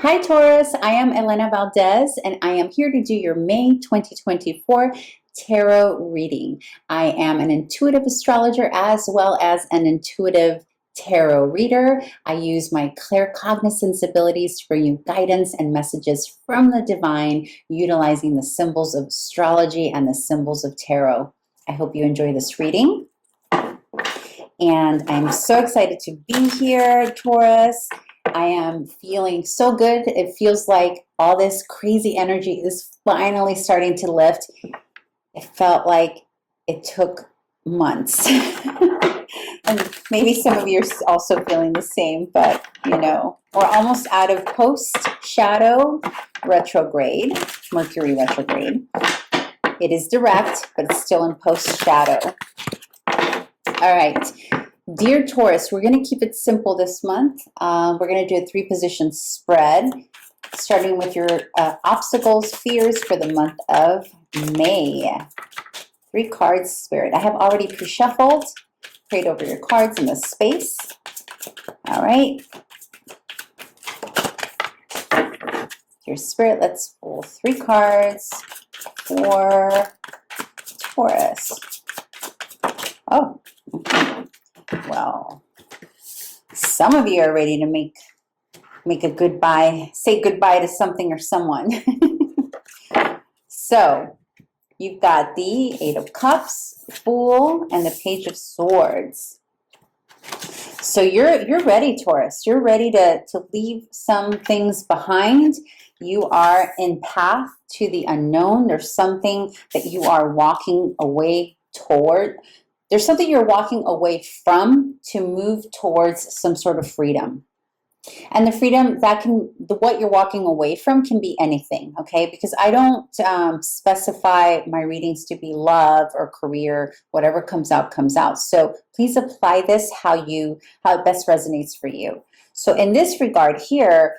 Hi Taurus, I am Elena Valdez and I am here to do your May 2024 tarot reading. I am an intuitive astrologer as well as an intuitive tarot reader. I use my claircognizance abilities to bring you guidance and messages from the divine, utilizing the symbols of astrology and the symbols of tarot. I hope you enjoy this reading. And I'm so excited to be here, Taurus. I am feeling so good. It feels like all this crazy energy is finally starting to lift. It felt like it took months. And maybe some of you are also feeling the same, but you know, we're almost out of post-shadow retrograde, Mercury retrograde. It is direct, but it's still in post-shadow. All right. Dear Taurus, we're going to keep it simple this month. We're going to do a 3-position spread, starting with your obstacles, fears for the month of May. 3 cards, Spirit. I have already pre-shuffled, prayed over your cards in the space. All right. Dear Spirit, let's pull 3 cards for Taurus. Oh, well, some of you are ready to make a goodbye, say goodbye to something or someone. So you've got the 8 of Cups, Fool, and the Page of Swords. So you're ready, Taurus. You're ready to leave some things behind. You are in path to the unknown. There's something that you are walking away toward. There's something you're walking away from to move towards some sort of freedom. And the freedom that what you're walking away from can be anything, okay? Because I don't specify my readings to be love or career. Whatever comes out, comes out. So please apply this how it best resonates for you. So in this regard here,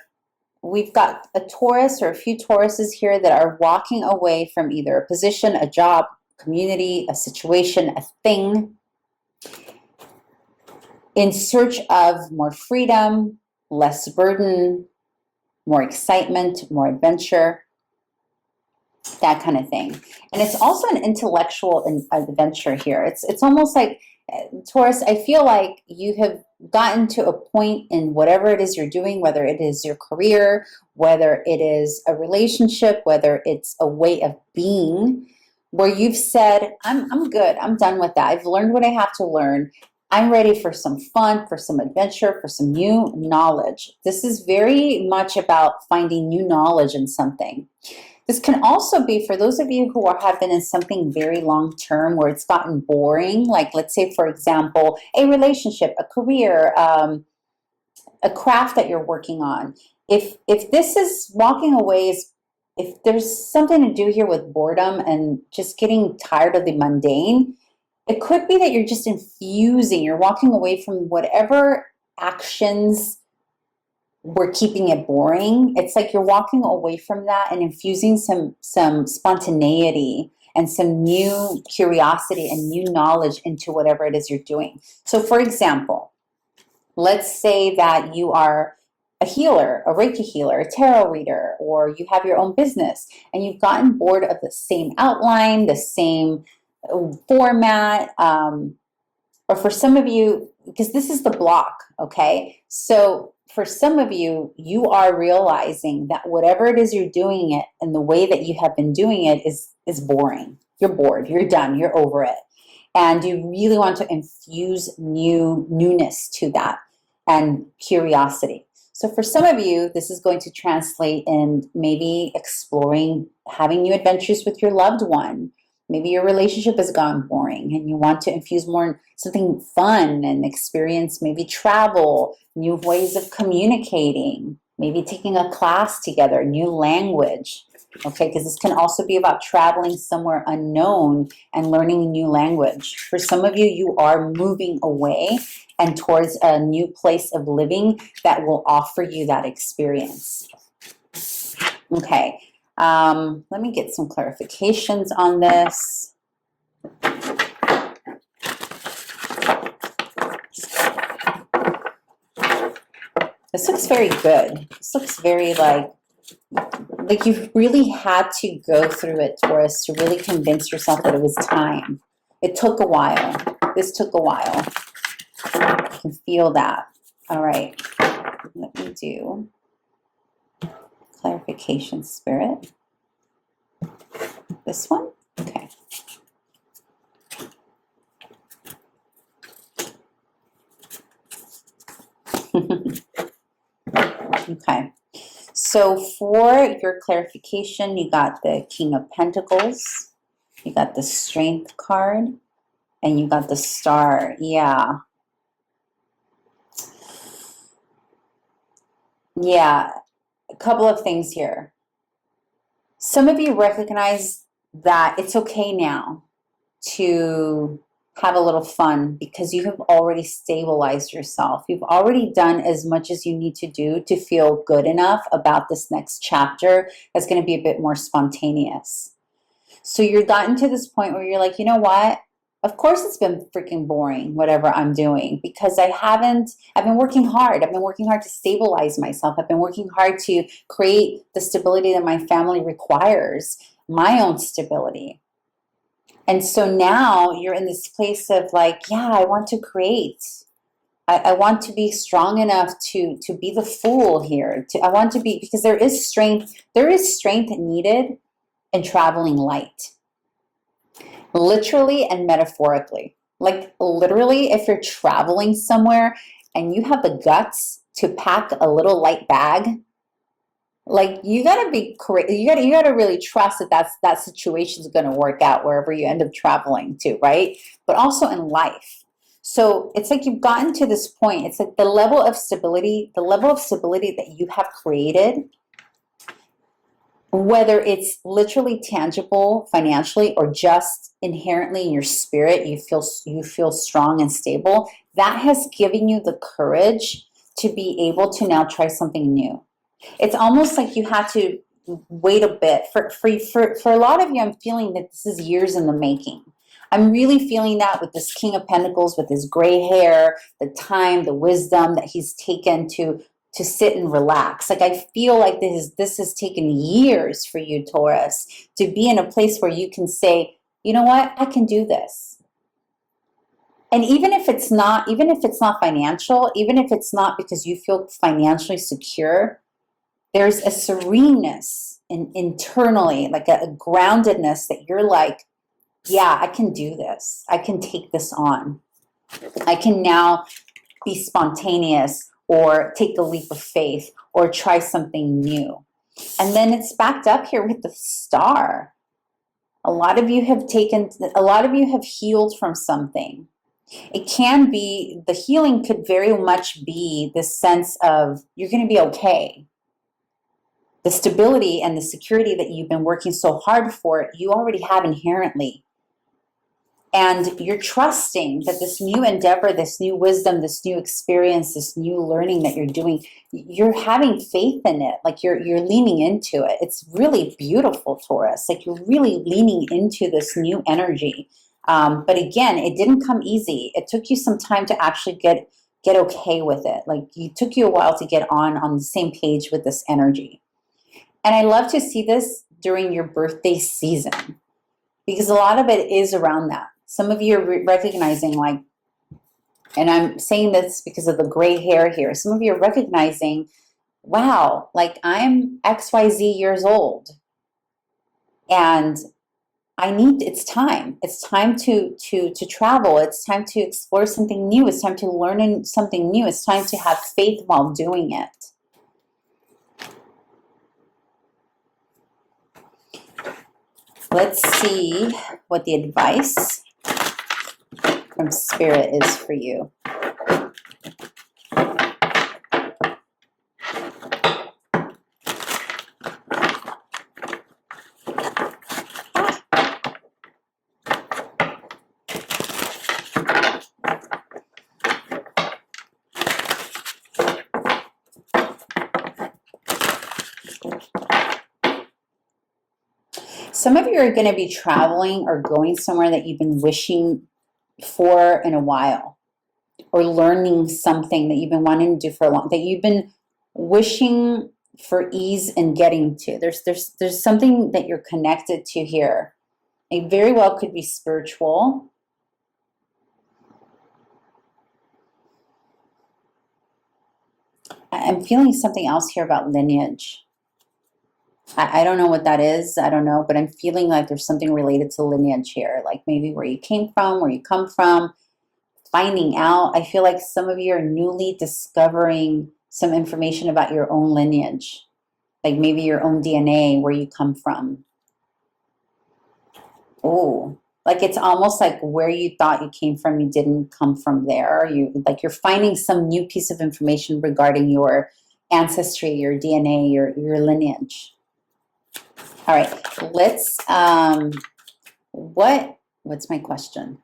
we've got a Taurus or a few Tauruses here that are walking away from either a position, a job, community, a situation, a thing, in search of more freedom, less burden, more excitement, more adventure, that kind of thing. And it's also an intellectual adventure here. It's almost like, Taurus, I feel like you have gotten to a point in whatever it is you're doing, whether it is your career, whether it is a relationship, whether it's a way of being, where you've said, I'm good, I'm done with that. I've learned what I have to learn. I'm ready for some fun, for some adventure, for some new knowledge. This is very much about finding new knowledge in something. This can also be for those of you who have been in something very long term where it's gotten boring, like let's say, for example, a relationship, a career, a craft that you're working on. If this is walking away, if there's something to do here with boredom and just getting tired of the mundane, it could be that you're just infusing, you're walking away from whatever actions were keeping it boring. It's like you're walking away from that and infusing some spontaneity and some new curiosity and new knowledge into whatever it is you're doing. So for example, let's say that you are a healer, a Reiki healer, a tarot reader, or you have your own business and you've gotten bored of the same outline, the same format, or for some of you, because this is the block, okay? So for some of you, you are realizing that whatever it is you're doing it and the way that you have been doing it is boring. You're bored, you're done, you're over it. And you really want to infuse newness to that and curiosity. So for some of you, this is going to translate in maybe exploring, having new adventures with your loved one. Maybe your relationship has gone boring and you want to infuse more something fun and experience maybe travel, new ways of communicating, maybe taking a class together, new language, okay? Because this can also be about traveling somewhere unknown and learning a new language. For some of you, you are moving away and towards a new place of living that will offer you that experience. Okay. Let me get some clarifications on this. This looks very good. This looks very like you've really had to go through it, Taurus, to really convince yourself that it was time. It took a while. This took a while. I can feel that. All right. Let me do clarification, Spirit. This one? Okay. Okay. So for your clarification, you got the King of Pentacles, you got the Strength card, and you got the Star. Yeah. Yeah. A couple of things here. Some of you recognize that it's okay now to have a little fun because you have already stabilized yourself. You've already done as much as you need to do to feel good enough about this next chapter that's going to be a bit more spontaneous. So you've gotten to this point where you're like, you know what? Of course it's been freaking boring, whatever I'm doing, because I've been working hard. I've been working hard to stabilize myself. I've been working hard to create the stability that my family requires, my own stability. And so now you're in this place of like, yeah, I want to create. I want to be strong enough to be the fool here. I want to be, because there is strength needed in traveling light. Literally and metaphorically. Like literally, if you're traveling somewhere and you have the guts to pack a little light bag, like you gotta be correct. You gotta really trust that situation is gonna work out wherever you end up traveling to, right? But also in life. So it's like you've gotten to this point. It's like the level of stability that you have created, whether it's literally tangible financially or just inherently in your spirit, you feel strong and stable. That has given you the courage to be able to now try something new. It's almost like you had to wait a bit. For a lot of you, I'm feeling that this is years in the making. I'm really feeling that with this King of Pentacles, with his gray hair, the time, the wisdom that he's taken to sit and relax. Like I feel like this has taken years for you, Taurus, to be in a place where you can say, you know what, I can do this. And even if it's not financial, even if it's not because you feel financially secure, there's a sereneness internally, like a groundedness that you're like, yeah, I can do this. I can take this on. I can now be spontaneous or take a leap of faith or try something new. And then it's backed up here with the Star. A lot of you have healed from something. It can be, the healing could very much be this sense of you're going to be okay. The stability and the security that you've been working so hard for, you already have inherently. And you're trusting that this new endeavor, this new wisdom, this new experience, this new learning that you're doing, you're having faith in it. Like you're leaning into it. It's really beautiful, Taurus. Like you're really leaning into this new energy. But again, it didn't come easy. It took you some time to actually get okay with it. Like it took you a while to get on the same page with this energy. And I love to see this during your birthday season, because a lot of it is around that. Some of you are recognizing, like, and I'm saying this because of the gray hair here, some of you are recognizing, wow, like I'm XYZ years old and it's time. It's time to travel. It's time to explore something new. It's time to learn something new. It's time to have faith while doing it. Let's see what the advice from Spirit is for you. Some of you are going to be traveling or going somewhere that you've been wishing for in a while, or learning something that you've been wanting to do for a long, that you've been wishing for ease in getting to. There's something that you're connected to here. It very well could be spiritual. I'm feeling something else here about lineage. I don't know what that is. I don't know, but I'm feeling like there's something related to lineage here, like maybe where you came from, where you come from, finding out. I feel like some of you are newly discovering some information about your own lineage, like maybe your own DNA, where you come from. Oh, like it's almost like where you thought you came from, you didn't come from there. You're finding some new piece of information regarding your ancestry, your DNA, your lineage. All right, let's what's my question?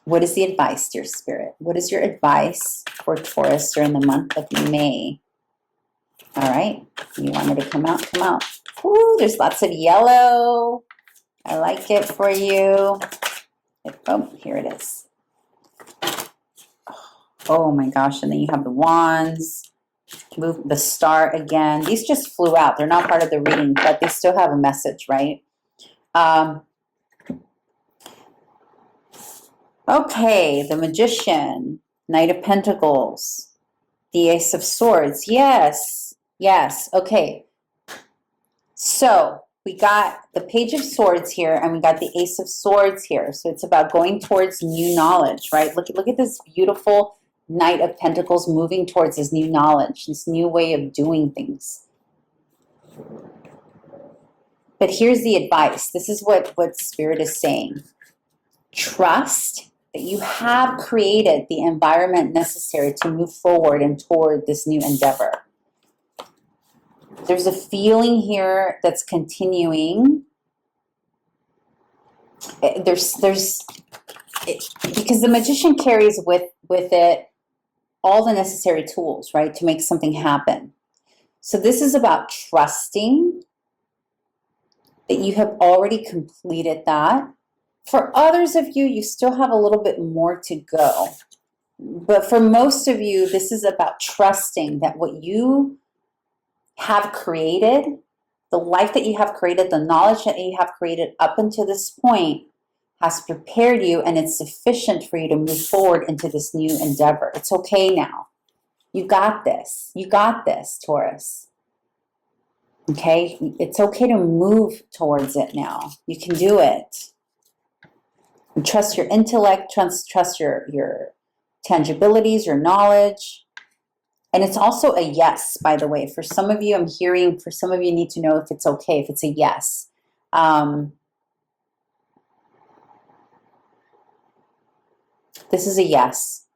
What is the advice, dear Spirit? What is your advice for Taurus during the month of May? All right, you wanted to come out, come out. Ooh, there's lots of yellow. I like it for you. Oh, here it is. Oh my gosh, and then you have the wands. Move the star again. These just flew out. They're not part of the reading, but they still have a message, right? Okay, the Magician, Knight of Pentacles, the Ace of Swords. Yes, yes. Okay. So we got the Page of Swords here, and we got the Ace of Swords here. So it's about going towards new knowledge, right? Look at this beautiful Knight of Pentacles moving towards this new knowledge, this new way of doing things. But here's the advice. This is what Spirit is saying. Trust that you have created the environment necessary to move forward and toward this new endeavor. There's a feeling here that's continuing. Because the Magician carries with it all the necessary tools, right, to make something happen. So this is about trusting that you have already completed that. For others of you, you still have a little bit more to go. But for most of you, this is about trusting that what you have created, the life that you have created, the knowledge that you have created up until this point has prepared you, and it's sufficient for you to move forward into this new endeavor. It's okay now. You got this. You got this, Taurus. Okay? It's okay to move towards it now. You can do it. And trust your intellect, trust your tangibilities, your knowledge. And it's also a yes, by the way. For some of you, I'm hearing, for some of you need to know if it's okay, if it's a yes. This is a yes.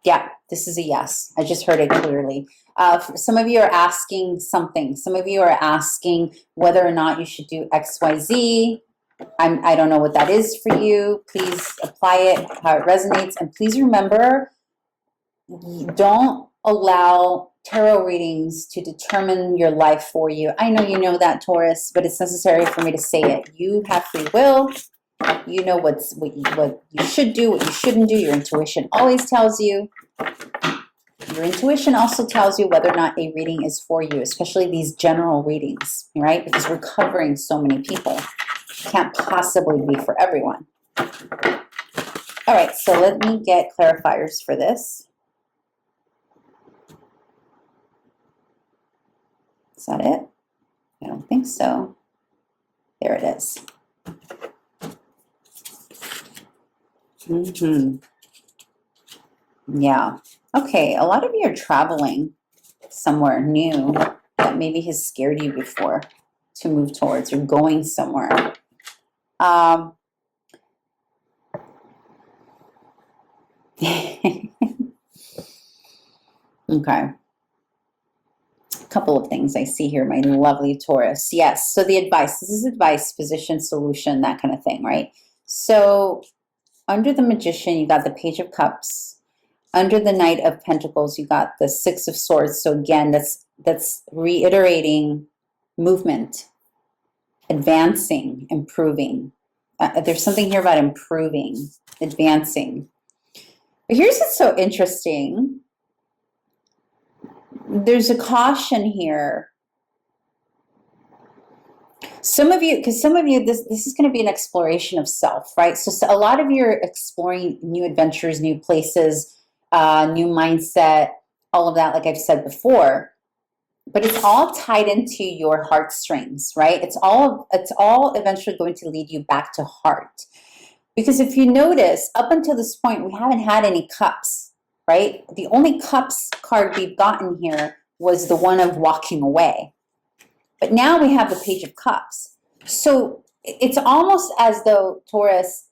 Yeah, this is a yes. I just heard it clearly. Some of you are asking something. Some of you are asking whether or not you should do X, Y, Z. I don't know what that is for you. Please apply it how it resonates. And please remember, don't allow tarot readings to determine your life for you. I know you know that, Taurus, but it's necessary for me to say it. You have free will. You know what you should do, what you shouldn't do. Your intuition always tells you. Your intuition also tells you whether or not a reading is for you, especially these general readings, right? Because we're covering so many people. It can't possibly be for everyone. All right, so let me get clarifiers for this. Is that it? I don't think so. There it is. Yeah. Okay, a lot of you are traveling somewhere new that maybe has scared you before to move towards. You're going somewhere. Okay. A couple of things I see here, my lovely Taurus. Yes, so the advice. This is advice, position, solution, that kind of thing, right? So under the Magician, you got the Page of Cups. Under the Knight of Pentacles, you got the Six of Swords. So again, that's reiterating movement, advancing, improving. There's something here about improving. advancing. But here's what's so interesting. There's a caution here. Some of you, this is going to be an exploration of self, right? So a lot of you are exploring new adventures, new places, new mindset, all of that, like I've said before. But it's all tied into your heartstrings, right? It's all eventually going to lead you back to heart. Because if you notice, up until this point, we haven't had any cups, right? The only cups card we've gotten here was the one of walking away. But now we have the Page of Cups. So it's almost as though, Taurus,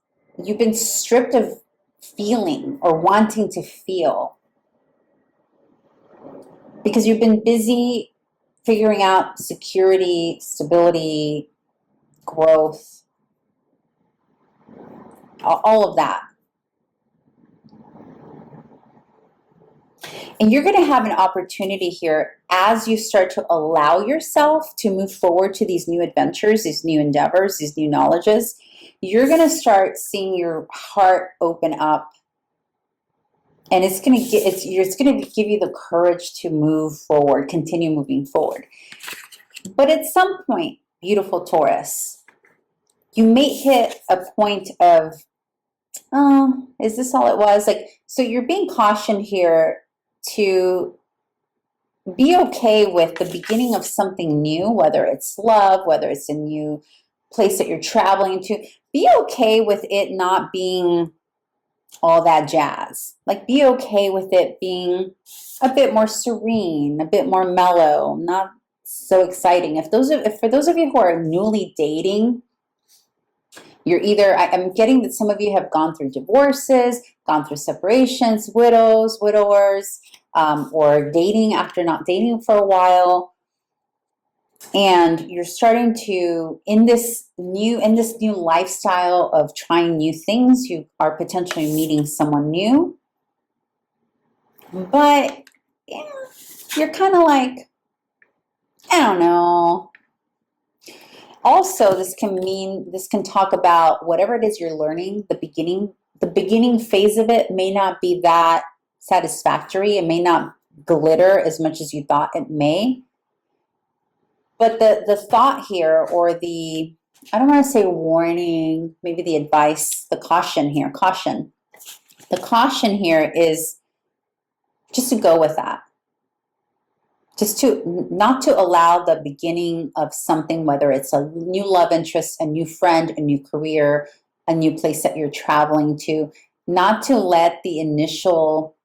you've been stripped of feeling or wanting to feel, because you've been busy figuring out security, stability, growth, all of that. And you're going to have an opportunity here as you start to allow yourself to move forward to these new adventures, these new endeavors, these new knowledges. You're going to start seeing your heart open up, and it's going to give you the courage to move forward, continue moving forward. But at some point, beautiful Taurus, you may hit a point of, oh, is this all it was? So you're being cautioned here to be okay with the beginning of something new, whether it's love, whether it's a new place that you're traveling to. Be okay with it not being all that jazz. Be okay with it being a bit more serene, a bit more mellow, not so exciting. If for those of you who are newly dating, you're either, I'm getting that some of you have gone through divorces, gone through separations, widows, widowers, or dating after not dating for a while. And you're starting to, in this new lifestyle of trying new things, you are potentially meeting someone new. But yeah, you're kind of like, I don't know. Also, this can talk about whatever it is you're learning, the beginning phase of it may not be that satisfactory. It may not glitter as much as you thought it may. But the thought here, or I don't want to say warning, maybe the advice, the caution here, The caution here is just to go with that. Just to not to allow the beginning of something, whether it's a new love interest, a new friend, a new career, a new place that you're traveling to, not to let the initial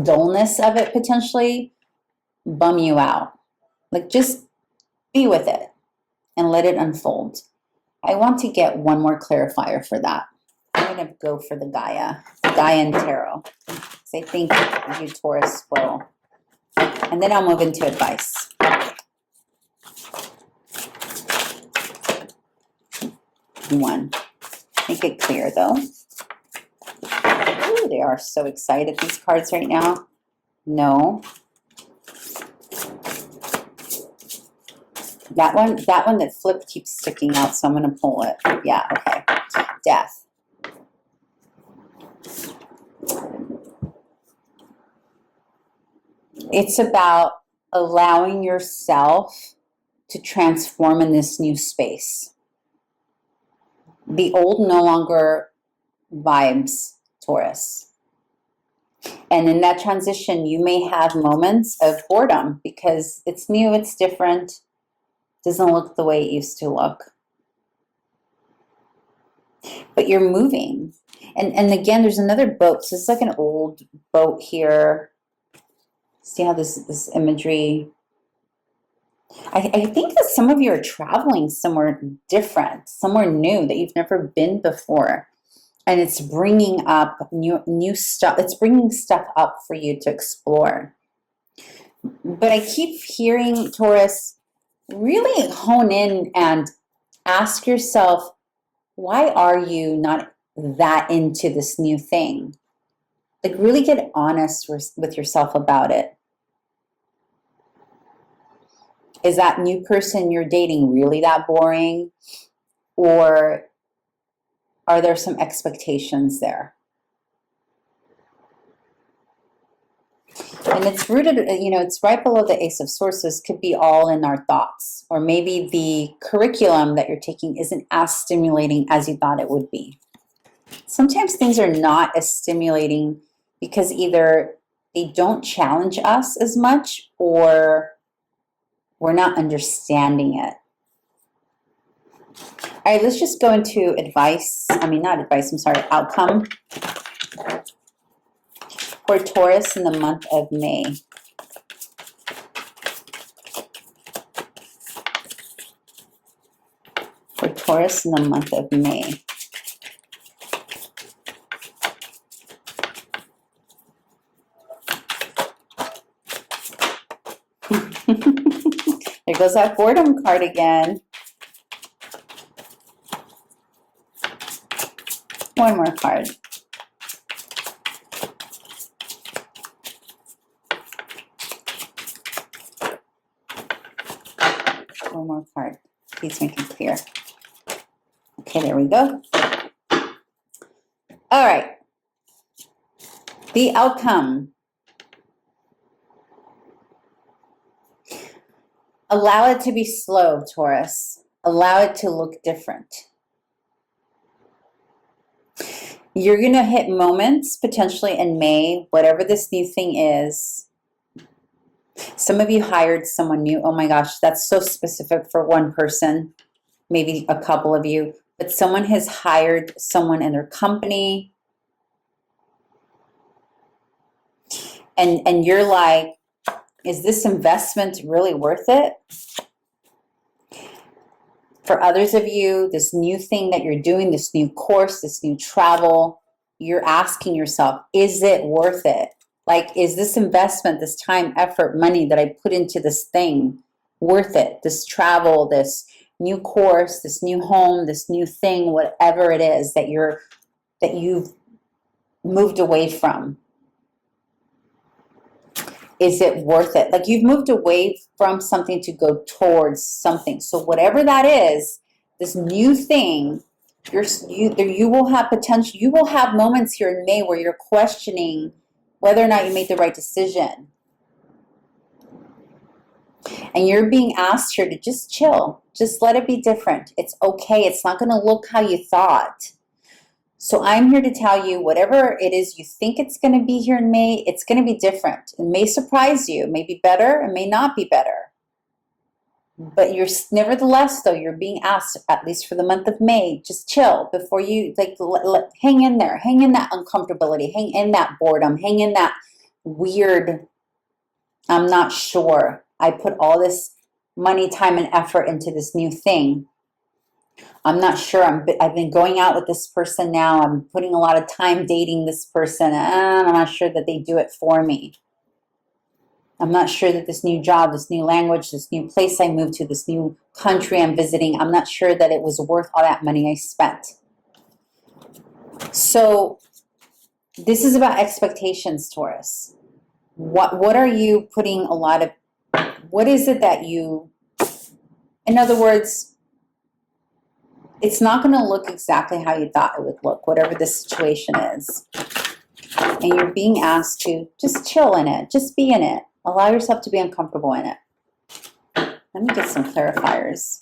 dullness of it potentially bum you out. Just be with it and let it unfold. I want to get one more clarifier for that. I'm going to go for the Gaian Tarot. Say thank you, Taurus will. And then I'll move into advice. One. Make it clear, though. Ooh, they are so excited, these cards right now. No. That one that flipped keeps sticking out, so I'm going to pull it. Yeah, okay. Death. It's about allowing yourself to transform in this new space. The old no longer vibes, Taurus. And in that transition, you may have moments of boredom because it's new, it's different, doesn't look the way it used to look. But you're moving. And again, there's another boat. So it's like an old boat here. See how this imagery, I think that some of you are traveling somewhere different, somewhere new that you've never been before. And it's bringing up new stuff. It's bringing stuff up for you to explore. But I keep hearing, Taurus, really hone in and ask yourself, why are you not that into this new thing? Really get honest with yourself about it. Is that new person you're dating really that boring? Or are there some expectations there? And it's rooted, you know, it's right below the Ace of Swords. This could be all in our thoughts, or maybe the curriculum that you're taking isn't as stimulating as you thought it would be. Sometimes things are not as stimulating because either they don't challenge us as much or we're not understanding it. All right, let's just go into advice. I mean, not advice, I'm sorry, outcome for Taurus in the month of May. For Taurus in the month of May. There goes that boredom card again. One more card. One more card. Please make it clear. Okay, there we go. All right. The outcome. Allow it to be slow, Taurus. Allow it to look different. You're going to hit moments potentially in May, whatever this new thing is. Some of you hired someone new. Oh my gosh, that's so specific for one person, maybe a couple of you. But someone has hired someone in their company. And you're like, is this investment really worth it? For others of you, this new thing that you're doing, this new course, this new travel, you're asking yourself, is it worth it? Like, is this investment, this time, effort, money that I put into this thing worth it? This travel, this new course, this new home, this new thing, whatever it is that you've moved away from. Is it worth it? Like, you've moved away from something to go towards something. So whatever that is, this new thing, you will have potential. You will have moments here in May where you're questioning whether or not you made the right decision. And you're being asked here to just chill. Just let it be different. It's okay. It's not going to look how you thought. So I'm here to tell you, whatever it is you think it's going to be here in May, it's going to be different. It may surprise you. It may be better. It may not be better. But you're nevertheless, though, you're being asked, at least for the month of May, just chill before you, like, hang in there. Hang in that uncomfortability. Hang in that boredom. Hang in that weird, I'm not sure. I put all this money, time, and effort into this new thing. I'm not sure. I've been going out with this person now. I'm putting a lot of time dating this person. And I'm not sure that they do it for me. I'm not sure that this new job, this new language, this new place I moved to, this new country I'm visiting, I'm not sure that it was worth all that money I spent. So this is about expectations, Taurus. What are you putting a lot of, what is it that you, in other words, it's not going to look exactly how you thought it would look, whatever the situation is. And you're being asked to just chill in it. Just be in it. Allow yourself to be uncomfortable in it. Let me get some clarifiers.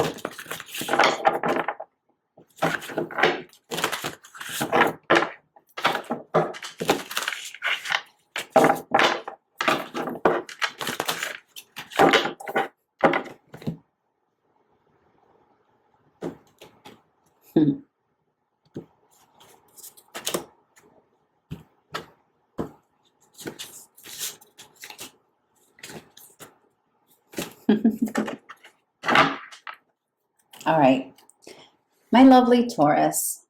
All right, my lovely Taurus,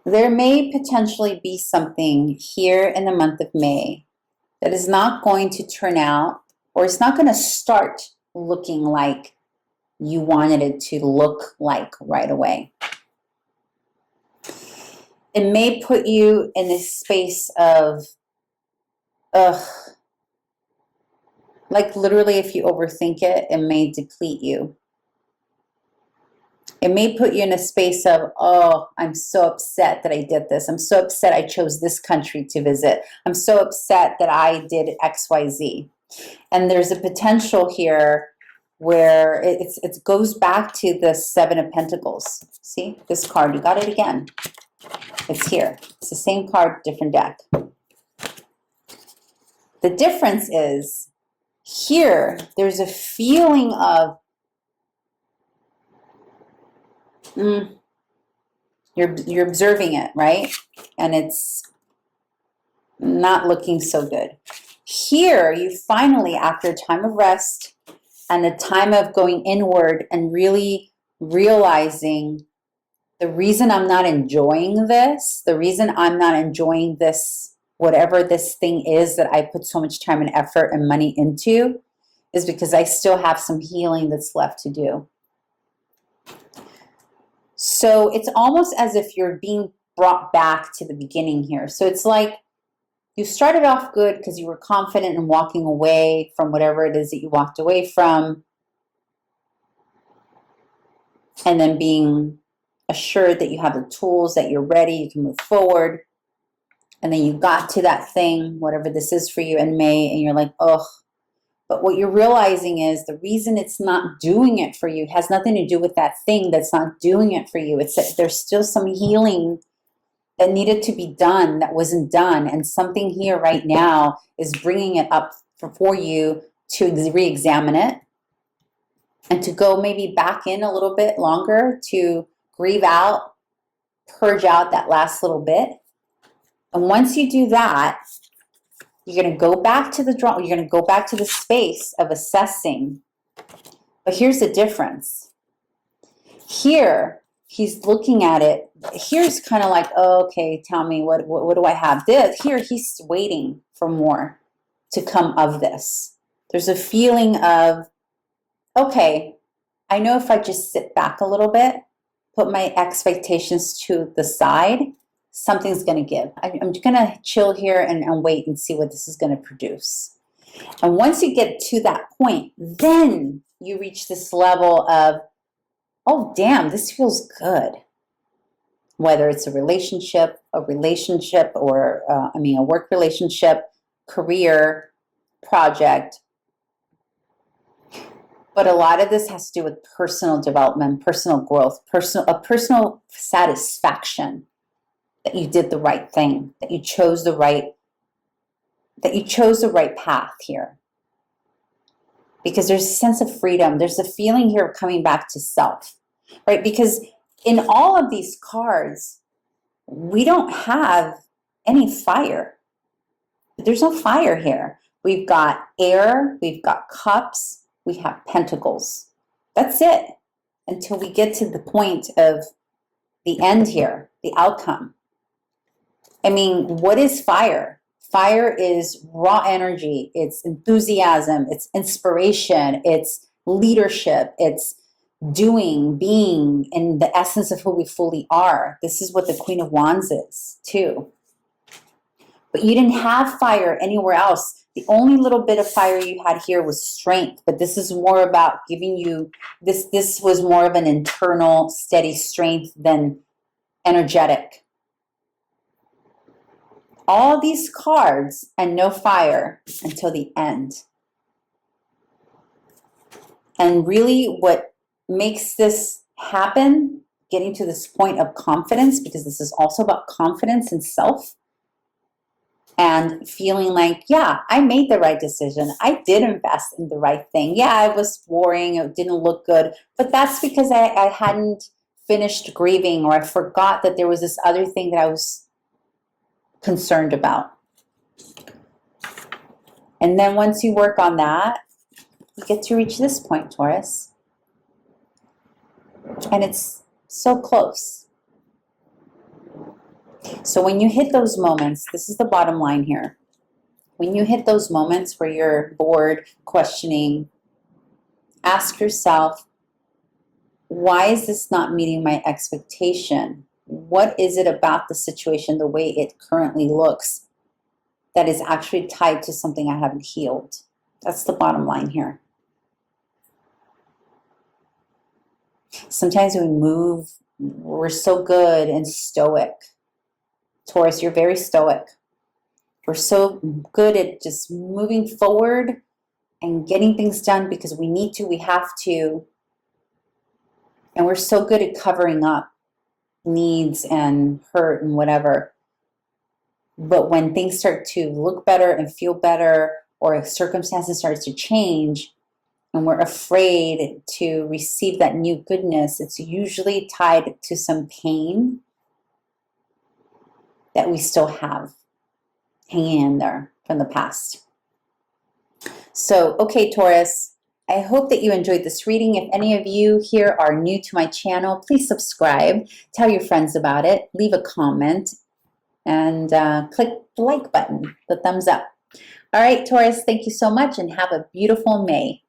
there may potentially be something here in the month of May that is not going to turn out, or it's not going to start looking like you wanted it to look like right away. It may put you in this space of, like literally if you overthink it, it may deplete you. It may put you in a space of, oh, I'm so upset that I did this. I'm so upset I chose this country to visit. I'm so upset that I did XYZ. And there's a potential here where it goes back to the Seven of Pentacles. See, this card, you got it again. It's here. It's the same card, different deck. The difference is here, there's a feeling of, you're observing it, right? And it's not looking so good. Here, you finally, after a time of rest and a time of going inward and really realizing the reason I'm not enjoying this, the reason I'm not enjoying this, whatever this thing is that I put so much time and effort and money into, is because I still have some healing that's left to do. So it's almost as if you're being brought back to the beginning here. So it's like you started off good because you were confident in walking away from whatever it is that you walked away from, and then being assured that you have the tools, that you're ready, you can move forward. And then you got to that thing, whatever this is for you in May, and you're like, ugh. But what you're realizing is the reason it's not doing it for you has nothing to do with that thing that's not doing it for you. It's that there's still some healing that needed to be done that wasn't done. And something here right now is bringing it up for you to re-examine it and to go maybe back in a little bit longer to grieve out, purge out that last little bit. And once you do that, you're going to go back to the draw. You're going to go back to the space of assessing. But here's the difference. Here, he's looking at it. Here's kind of like, oh, okay, tell me, what do I have? Here, he's waiting for more to come of this. There's a feeling of, okay, I know if I just sit back a little bit, put my expectations to the side, something's going to give. I'm going to chill here and wait and see what this is going to produce. And once you get to that point, then you reach this level of, oh, damn, this feels good. Whether it's a relationship or a work relationship, career, project. But a lot of this has to do with personal development, personal growth, personal satisfaction. That you did the right thing, that you chose the right path here. Because there's a sense of freedom. There's a feeling here of coming back to self, right? Because in all of these cards, we don't have any fire. There's no fire here. We've got air, we've got cups, we have pentacles. That's it. Until we get to the point of the end here, the outcome. I mean, what is fire? Fire is raw energy. It's enthusiasm. It's inspiration. It's leadership. It's doing, being in the essence of who we fully are. This is what the Queen of Wands is, too. But you didn't have fire anywhere else. The only little bit of fire you had here was strength. But this is more about giving you, this was more of an internal, steady strength than energetic. All these cards and no fire until the end. And really what makes this happen, getting to this point of confidence, because this is also about confidence in self and feeling like, yeah, I made the right decision. I did invest in the right thing. Yeah, I was worrying, it didn't look good, but that's because I hadn't finished grieving, or I forgot that there was this other thing that I was concerned about. And then once you work on that, you get to reach this point, Taurus. And it's so close. So when you hit those moments, this is the bottom line here. When you hit those moments where you're bored, questioning, ask yourself, why is this not meeting my expectation? What is it about the situation, the way it currently looks, that is actually tied to something I haven't healed? That's the bottom line here. Sometimes we're so good and stoic. Taurus, you're very stoic. We're so good at just moving forward and getting things done because we need to, we have to. And we're so good at covering up needs and hurt and whatever. But when things start to look better and feel better, or circumstances start to change, and we're afraid to receive that new goodness, it's usually tied to some pain that we still have hanging in there from the past. So, okay, Taurus, I hope that you enjoyed this reading. If any of you here are new to my channel, please subscribe, tell your friends about it, leave a comment, and click the like button, the thumbs up. All right, Taurus, thank you so much and have a beautiful May.